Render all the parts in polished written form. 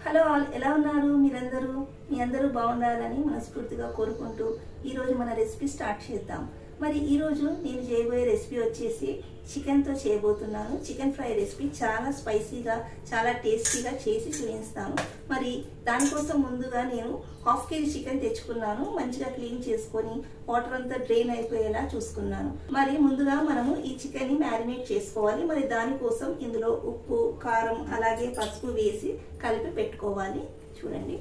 Hello all, ఎలా ఉన్నారు మీరందరూ? మీ అందరూ బాగుండాలని మనస్ఫూర్తిగా కోరుకుంటూ ఈరోజు మన రెసిపీ స్టార్ట్ చేద్దాం. మరి ఈరోజు నేను చేయబోయే రెసిపీ వచ్చేసి చికెన్తో చేయబోతున్నాను. చికెన్ ఫ్రై రెసిపీ చాలా స్పైసీగా, చాలా టేస్టీగా చేసి చూపిస్తాను. మరి దానికోసం ముందుగా నేను 1/2 kg చికెన్ తెచ్చుకున్నాను. మంచిగా క్లీన్ చేసుకొని వాటర్ అంతా డ్రైన్ అయిపోయేలా చూసుకున్నాను. మరి ముందుగా మనము ఈ చికెన్ని మ్యారినేట్ చేసుకోవాలి. మరి దానికోసం ఇందులో ఉప్పు, కారం అలాగే పసుపు వేసి కలిపి పెట్టుకోవాలి. చూడండి,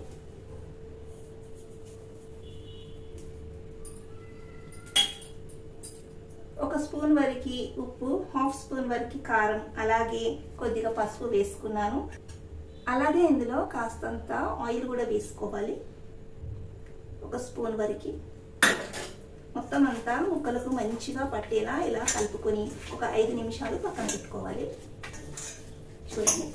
ఒక స్పూన్ వరకు ఉప్పు, 1/2 స్పూన్ వరకు కారం, అలాగే కొద్దిగా పసుపు వేసుకున్నాను. అలాగే ఇందులో కాస్తంత ఆయిల్ కూడా వేసుకోవాలి, ఒక స్పూన్ వరకు. మొత్తం అంతా ముక్కలకు మంచిగా పట్టేలా ఇలా కలుపుకొని ఒక 5 నిమిషాలు పక్కన పెట్టుకోవాలి. చూడండి,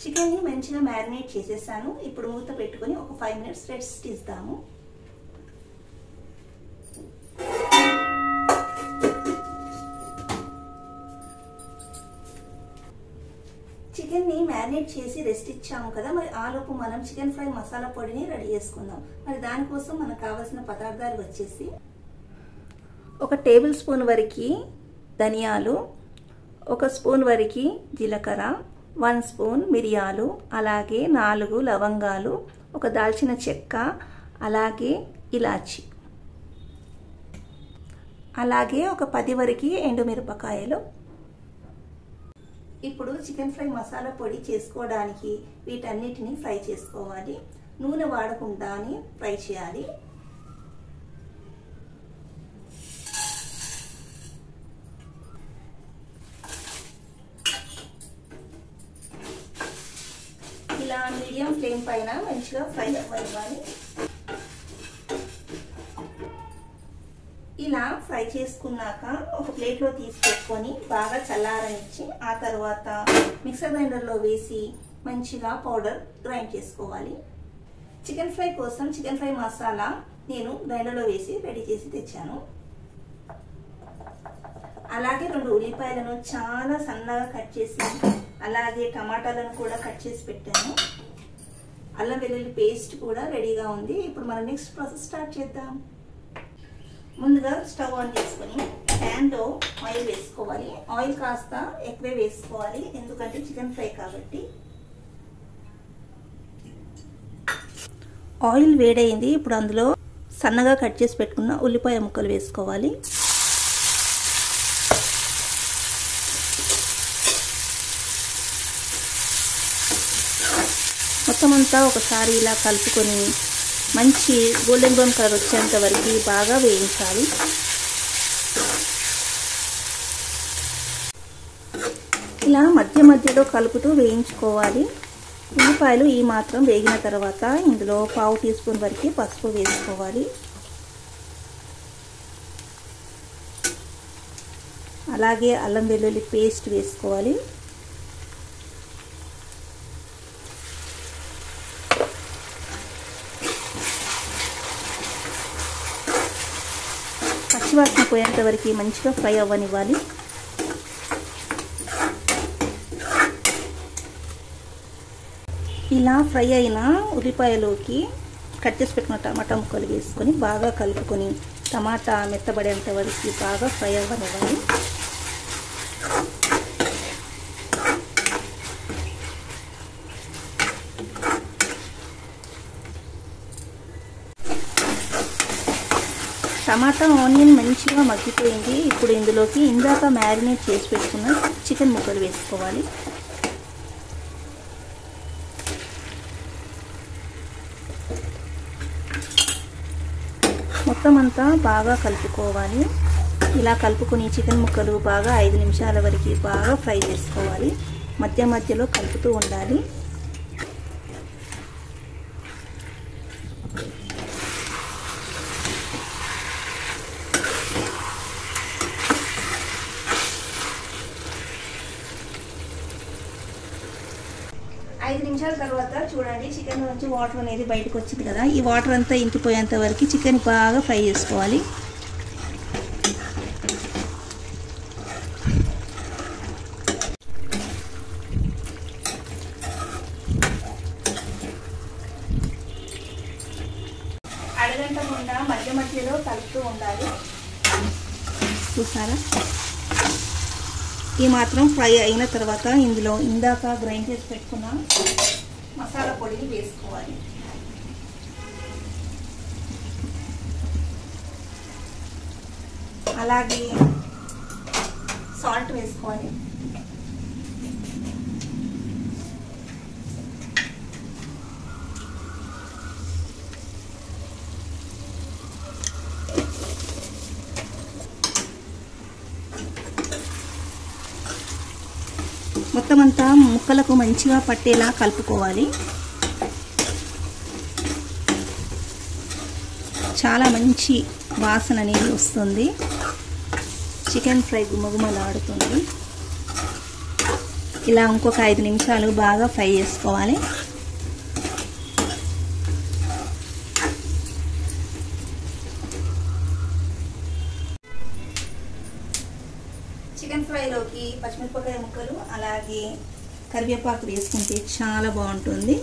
చికెన్ని మంచిగా మ్యారినేట్ చేసేసాను. ఇప్పుడు మూత పెట్టుకొని ఒక 5 మినిట్స్ రెస్ట్ ఇద్దాము. చికెన్ని మ్యారినేట్ చేసి రెస్ట్ ఇచ్చాము కదా, మరి ఆలోపు మనం చికెన్ ఫ్రై మసాలా పొడిని రెడీ చేసుకుందాం. మరి దానికోసం మనకు కావాల్సిన పదార్థాలు వచ్చేసి ఒక టేబుల్ స్పూన్ వరకు ధనియాలు, ఒక స్పూన్ వరకు జీలకర్ర, 1 స్పూన్ మిరియాలు, అలాగే 4 లవంగాలు, ఒక దాల్చిన చెక్క, అలాగే ఇలాచి, అలాగే ఒక 10 వరకు ఎండుమిరపకాయలు. ఇప్పుడు చికెన్ ఫ్రై మసాలా పొడి చేసుకోవడానికి వీటన్నిటిని ఫ్రై చేసుకోవాలి. నూనె వాడకుండానే ఫ్రై చేయాలి. ఇలా మీడియం ఫ్లేమ్ పైన మంచిగా ఫ్రై అవ్వాలి. ఇలా ఫ్రై చేసుకున్నాక ఒక ప్లేట్లో తీసి పెట్టుకొని బాగా చల్లారనిచ్చి ఆ తర్వాత మిక్సర్ గ్రైండర్లో వేసి మంచిగా పౌడర్ గ్రైండ్ చేసుకోవాలి. చికెన్ ఫ్రై కోసం చికెన్ ఫ్రై మసాలా నేను గ్రైండర్లో వేసి రెడీ చేసి తెచ్చాను. అలాగే 2 ఉల్లిపాయలను చాలా సన్నగా కట్ చేసి, అలాగే టమాటాలను కూడా కట్ చేసి పెట్టాను. అల్లం వెల్లుల్లి పేస్ట్ కూడా రెడీగా ఉంది. ఇప్పుడు మనం నెక్స్ట్ ప్రాసెస్ స్టార్ట్ చేద్దాం. ముందుగా స్టవ్ ఆన్ చేసుకొని ప్యాన్లో ఆయిల్ వేసుకోవాలి. ఆయిల్ కాస్త ఎక్కువే వేసుకోవాలి, ఎందుకంటే చికెన్ ఫ్రై కాబట్టి. ఆయిల్ వేడైంది. ఇప్పుడు అందులో సన్నగా కట్ చేసి పెట్టుకున్న ఉల్లిపాయ ముక్కలు వేసుకోవాలి. మొత్తం అంతా ఒకసారి ఇలా కలుపుకొని మంచి గోల్డెన్ బ్రౌన్ కలర్ వచ్చేంత వరకు బాగా వేయించాలి. ఇలా మధ్య మధ్యలో కలుపుతూ వేయించుకోవాలి. ఉల్లిపాయలు ఈ మాత్రం వేగిన తర్వాత ఇందులో 1/2 టీ స్పూన్ వరకు పసుపు వేసుకోవాలి. అలాగే అల్లం వెల్లుల్లి పేస్ట్ వేసుకోవాలి. పచ్చివాసన పోయేంత వరకు మంచిగా ఫ్రై అవ్వనివ్వాలి. ఇలా ఫ్రై అయిన ఉల్లిపాయలోకి కట్ చేసి పెట్టుకున్న టమాటా ముక్కలు వేసుకొని బాగా కలుపుకొని టమాటా మెత్తబడేంత వరకు బాగా ఫ్రై అవ్వనివ్వాలి. టమాటా ఆనియన్ మంచిగా మగ్గిపోయింది. ఇప్పుడు ఇందులోకి ఇందాక మ్యారినేట్ చేసి పెట్టుకున్న చికెన్ ముక్కలు వేసుకోవాలి. మొత్తం అంతా బాగా కలుపుకోవాలి. ఇలా కలుపుకొని చికెన్ ముక్కలు బాగా 5 నిమిషాల వరకు బాగా ఫ్రై చేసుకోవాలి. మధ్య మధ్యలో కలుపుతూ ఉండాలి. నిమిషాల తర్వాత చూడండి చికెన్ నుంచి వాటర్ అనేది బయటకు వచ్చింది కదా, ఈ వాటర్ అంతా ఇంకిపోయేంత వరకు చికెన్ బాగా ఫ్రై చేసుకోవాలి. అరగంట గుండా మధ్య మధ్యలో కలుపుతూ ఉండాలి. చూసారా, ఈ మాత్రం ఫ్రై అయిన తర్వాత ఇందులో ఇందాక గ్రైండ్ చేసి పెట్టుకున్న మసాలా పొడిని వేసుకోవాలి. అలాగే సాల్ట్ వేసుకోవాలి. మొత్తం అంతా ముక్కలకు మంచిగా పట్టేలా కలుపుకోవాలి. చాలా మంచి వాసన అనేది వస్తుంది. చికెన్ ఫ్రై గుమగుమలాడుతుంది. ఇలా ఇంకొక 5 నిమిషాలు బాగా ఫ్రై చేసుకోవాలి. చికెన్ ఫ్రైలోకి పచ్చిమిరపకాయ ముక్కలు అలాగే కరివేపాకు వేసుకుంటే చాలా బాగుంటుంది.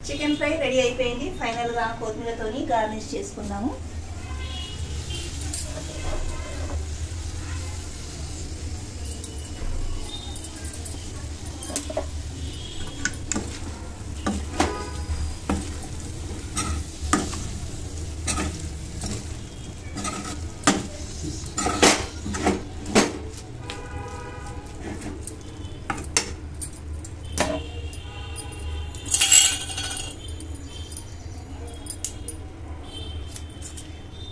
చికెన్ ఫ్రై రెడీ అయిపోయింది. ఫైనల్గా కొత్తిమీరతోని గార్నిష్ చేసుకుందాము.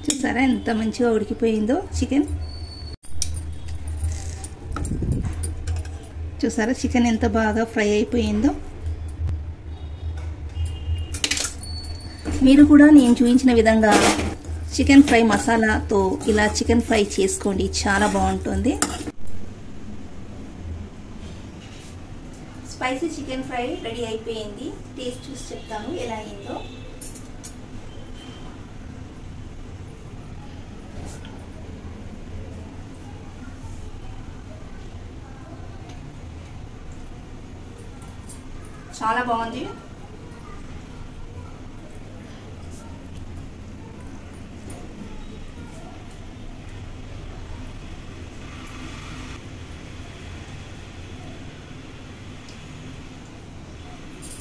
చూసారా ఎంత మంచిగా ఉడికిపోయిందో చికెన్. చూసారా చికెన్ ఎంత బాగా ఫ్రై అయిపోయిందో. మీరు కూడా నేను చూపించిన విధంగా చికెన్ ఫ్రై మసాలాతో ఇలా చికెన్ ఫ్రై చేసుకోండి, చాలా బాగుంటుంది. స్పైసీ చికెన్ ఫ్రై రెడీ అయిపోయింది. టేస్ట్ చూసి చెప్తాను ఎలా అయిందో. చాలా బాగుంది.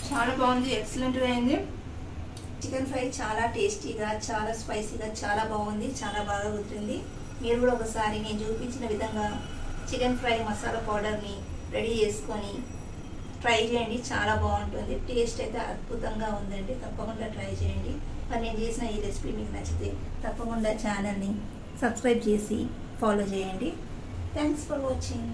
చాలా బాగుంది, ఎక్సలెంట్గా అయింది. చికెన్ ఫ్రై చాలా టేస్టీగా, చాలా స్పైసీగా, చాలా బాగుంది, చాలా బాగా కుదిరింది. మీరు కూడా ఒకసారి నేను చూపించిన విధంగా చికెన్ ఫ్రై మసాలా పౌడర్ని రెడీ చేసుకొని ట్రై చేయండి, చాలా బాగుంటుంది. టేస్ట్ అయితే అద్భుతంగా ఉందండి. తప్పకుండా ట్రై చేయండి. మరి నేను చేసిన ఈ రెసిపీ మీకు నచ్చితే తప్పకుండా ఛానల్ని సబ్స్క్రైబ్ చేసి ఫాలో చేయండి. Thanks for watching.